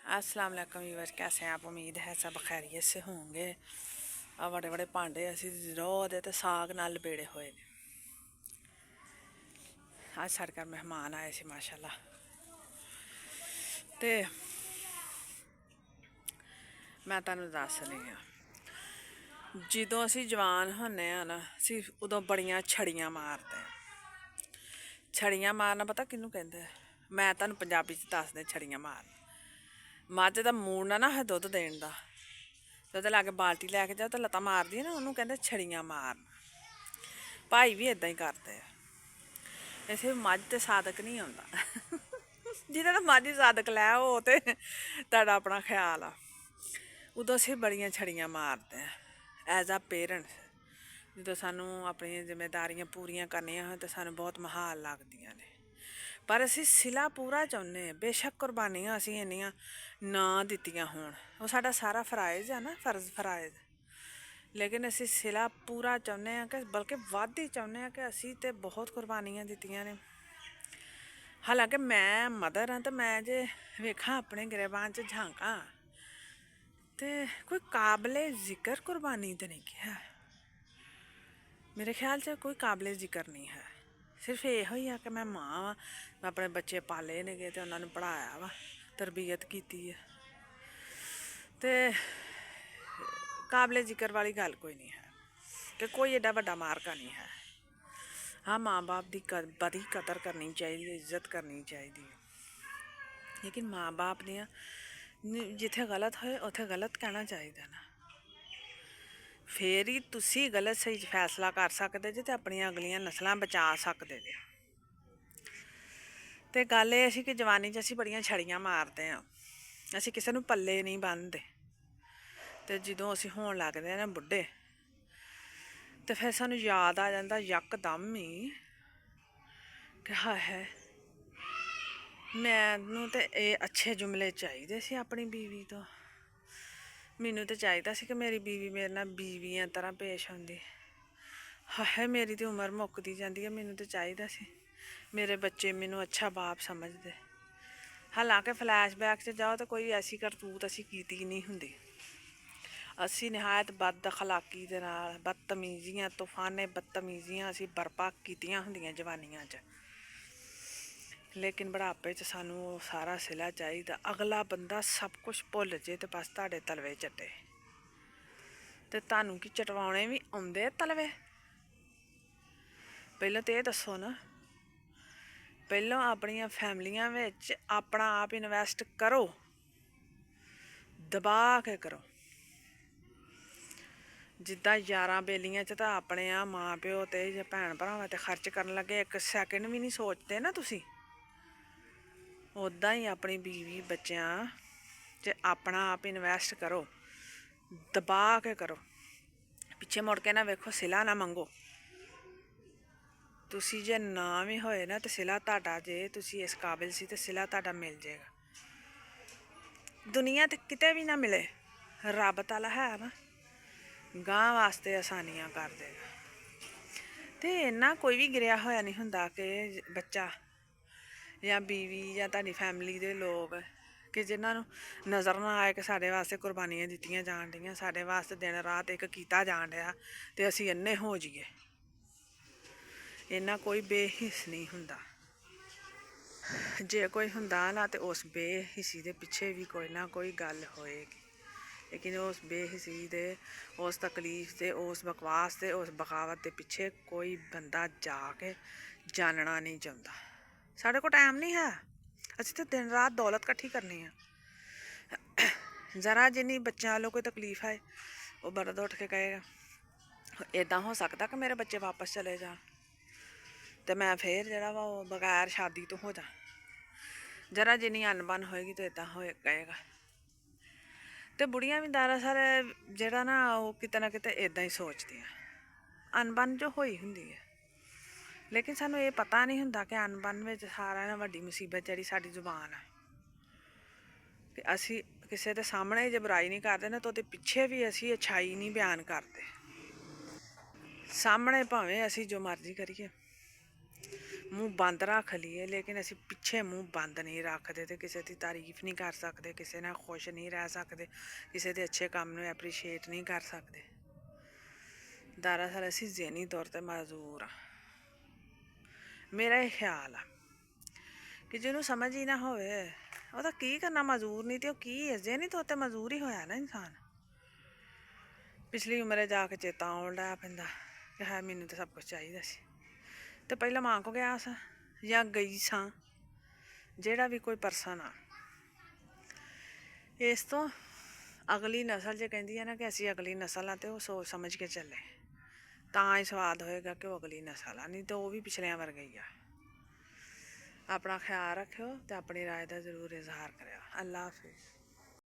अस्सलाम वालेकुम व्यूअर्स, कैसे हैं आप। उम्मीद है सब खैरियत से होंगे। आ बड़े बड़े भांडे असी रोह दे ते साग नाल लपेड़े होए ने। अज साढ़े घर मेहमान आए सी माशाल्लाह। ते मैं तुहानूं दसनी आ, जदों असी जवान होन्ने आ ना, असी उदों बड़ियां छड़ियां मारदे। छड़ियां मारना पता किनूं कहंदे? मैं तुहानूं पंजाबी च दसदे छड़ियां मारना। मझ दा मूड ना है दुद्ध देन दा, ते ओह्दे लाग्गे बाल्टी लैके जाओ ते लत्तां मारदी है ना, उन्होंने कहते छड़ियां मारना। भाई भी इदां ही करते हैं। इसे मझ ते सादक नहीं आंदा जिन्हें तो मझ सादक लै ओह् ते तुहाडा अपना ख्याल आ। उदों असीं बड़ियां छड़ियां मारदे हैं एज आ पेरेंट्स। जो सानू अपनी जिम्मेदारियां पूरियां करनियां होन ते सानू बहुत महाल लगदियां ने, पर असीं सिला पूरा चाहुंदे। बेशक कुर्बानियां असीं इन्नियां ना दित्तियां होण, ओह् साडा सारा फराइज है ना, फर्ज फराइज, लेकिन असीं सिला पूरा चाहुंदे आं कि बल्कि वध ही चाहुंदे आं कि असीं ते बहुत कुर्बानियां दित्तियां ने। हालांकि मैं मदर हाँ, तो मैं जे वेखां अपने गिरेबान च झांकां ते कोई काबले जिक्र कुर्बानी तो नहीं है। मेरे ख्याल से कोई काबले जिक्र नहीं है। सिर्फ यो ही है कि मैं माँ वा, मैं अपने बच्चे पाले ने गे ते उन्होंने पढ़ाया वा, तरबियत की है, ते काबले जिक्र वाली गल कोई नहीं है कि कोई एडा वड्डा मार्का नहीं है। हाँ, माँ बाप की बड़ी कदर करनी चाहिए, इज्जत करनी चाहिए, लेकिन माँ बाप दियां जिथे गलत होए उत्थे गलत कहना चाहिए ना। फिर ही तुसी गलत सही फैसला कर सकते जे ते अपनियां अगलियां नस्लां बचा सकते जे। ते गल एह् सी कि जवानी च असीं बड़ियां छड़ियां मारदे आं, असीं किसे नूं पल्ले नहीं बन्नदे। ते जदों असीं होन लगदे ना बुड्ढे, ते फिर सानूं याद आ जांदा यकदम ही कि हाय हाय, मैनूं ते एह् अच्छे जुमले चाहिदे सी अपनी बीवी तो। मैनूं तो चाहिदा सी कि मेरी बीवी मेरे नाल बीवियां तरह पेश आंदी। हाय, मेरी तो उम्र मुकदी जांदी है, मैनूं तो चाहिदा सी मेरे बच्चे मैनूं अच्छा बाप समझदे। हालांकि फ्लैशबैक च जाओ तो कोई ऐसी करतूत असीं कीती नहीं हुंदी। असीं नहायत बद अखलाकी दे नाल बदतमीजियां, तूफाने बदतमीजियां असीं बरपा कीतियां हुंदियां जवानियां च। लेकिन बुढ़ापे च सानू सारा सिला चाहिदा। अगला बंदा सब कुछ भुल जे ते बस तुहाडे तलवे चट्टे। ते तुहानू कि चटवाने भी आउंदे तलवे? पहलों तो ये दसो ना, पहलों अपनियां फैमलियां विच अपना आप इन्वैस्ट करो, दबा के करो। जिद्दां यारां बेलियां च तां अपने आ मां प्यो ते जां भैन भरावां ते खर्च करन लगे इक सैकेंड भी नहीं सोचदे ना तुसी, उदां ही अपनी बीवी बच्चेआं च अपना आप इन्वैस्ट करो, दबा के करो। पिच्छे मुड़ के ना वेखो, सिला ना मंगो। तुसी जे ना भी होए ना तो सिला तुहाडा, जे तुसी इस काबिल सी तो सिला तुहाडा मिल जाएगा। दुनिया ते किते भी ना मिले, रब ताला है ना, गांह वास्ते आसानियां कर देगा। ते इन्ना कोई भी गिरेआ होया नहीं हुंदा कि बच्चा या बीवी या तुहाडी फैमली दे लोग कि जिन्हां नूं नज़र ना आए कि साढ़े वास्ते कुर्बानियां दित्तियां जान दियां, साढ़े वास्ते दिन रात एक कीता जान दिया ते असीं अन्ने हो जाइए। इन्ना कोई बेहिस नहीं हुंदा। जे कोई हुंदा ना ते उस बेहिसी दे पिछे भी कोई ना कोई गल होएगी, लेकिन उस बेहिसी दे, उस तकलीफ दे, उस बकवास दे, उस बगावत दे पिछे कोई बंदा जाके जानना नहीं चाहुंदा। साढ़े को टाइम नहीं है, असीं तो दिन रात दौलत कट्ठी करनी है। जरा जिन्नी बच्चों वालों कोई तकलीफ है, वो बरद उठ के कहेगा इदां हो सकता कि मेरे बच्चे वापस चले जान, तो मैं फिर जरा वा बगैर शादी तो हो जा। जरा जिन्नी अनबन होएगी तो इदां हो कहेगा। तो बुढ़ियां भी दरअसल जेह्ड़ा ना वो किते ना किते इदां ही सोचदियां, अनबन जो होई हुंदी है। लेकिन सानू ये पता नहीं हुंदा कि अनबन विच सारा ना वड्डी मुसीबत जेह्ड़ी साडी जुबान है, कि असी किसी के सामने जे बुराई नहीं करते ना तो ओहदे पिछे भी असी अच्छाई नहीं बयान करते। सामने भावें असी जो मर्जी करिए, ਮੂੰਹ ਬੰਦ ਰੱਖ ਲਈਏ, ਲੇਕਿਨ ਅਸੀਂ ਪਿੱਛੇ ਮੂੰਹ ਬੰਦ ਨਹੀਂ ਰੱਖਦੇ ਤੇ ਕਿਸੇ ਦੀ ਤਾਰੀਫ ਨਹੀਂ ਕਰ ਸਕਦੇ, ਕਿਸੇ ਨਾਲ ਖੁਸ਼ ਨਹੀਂ ਰਹਿ ਸਕਦੇ, ਕਿਸੇ ਦੇ ਅੱਛੇ ਕੰਮ ਨੂੰ ਐਪਰੀਸ਼ੀਏਟ ਨਹੀਂ ਕਰ ਸਕਦੇ। ਦਰਅਸਲ ਅਸੀਂ ਜ਼ਹਿਨੀ ਤੌਰ 'ਤੇ ਮਜ਼ਦੂਰ ਹਾਂ। ਮੇਰਾ ਇਹ ਖਿਆਲ ਆ ਕਿ ਜਿਹਨੂੰ ਸਮਝ ਹੀ ਨਾ ਹੋਵੇ ਉਹਦਾ ਕੀ ਕਰਨਾ, ਮਜ਼ਦੂਰ ਨਹੀਂ ਤੇ ਉਹ ਕੀ ਹੈ, ਜ਼ਹਿਨੀ ਤੌਰ 'ਤੇ ਮਜ਼ਦੂਰ ਹੀ ਹੋਇਆ ਨਾ ਇਨਸਾਨ। ਪਿਛਲੀ ਉਮਰੇ ਜਾ ਕੇ ਚੇਤਾ ਆਉਣ ਲੱਗ ਪੈਂਦਾ ਕਿ ਹੈ ਮੈਨੂੰ ਤਾਂ ਸਭ ਕੁਛ ਚਾਹੀਦਾ ਸੀ, ਤੇ ਪਹਿਲਾਂ ਮਾਂ ਕੋ ਗਿਆ ਸਾਂ ਜਾਂ ਗਈ ਸਾਂ। ਜਿਹੜਾ ਵੀ ਕੋਈ ਪਰਸਨ ਆ, ਇਸ ਤੋਂ ਅਗਲੀ ਨਸਲ ਜੇ ਕਹਿੰਦੀ ਹੈ ਨਾ ਕਿ ਅਸੀਂ ਅਗਲੀ ਨਸਲ ਆ, ਤੇ ਉਹ ਸੋਚ ਸਮਝ ਕੇ ਚੱਲੇ, ਤਾਂ ਹੀ ਸਵਾਦ ਹੋਏਗਾ ਕਿ ਉਹ ਅਗਲੀ ਨਸਲ ਆ, ਨਹੀਂ ਤਾਂ ਉਹ ਵੀ ਪਿਛਲਿਆਂ ਵਰਗਾ ਹੀ ਆ। ਆਪਣਾ ਖਿਆਲ ਰੱਖਿਓ ਤੇ ਆਪਣੀ ਰਾਏ ਦਾ ਜ਼ਰੂਰ ਇਜ਼ਹਾਰ ਕਰਿਓ। ਅੱਲਾ ਹਾਫਿਜ਼।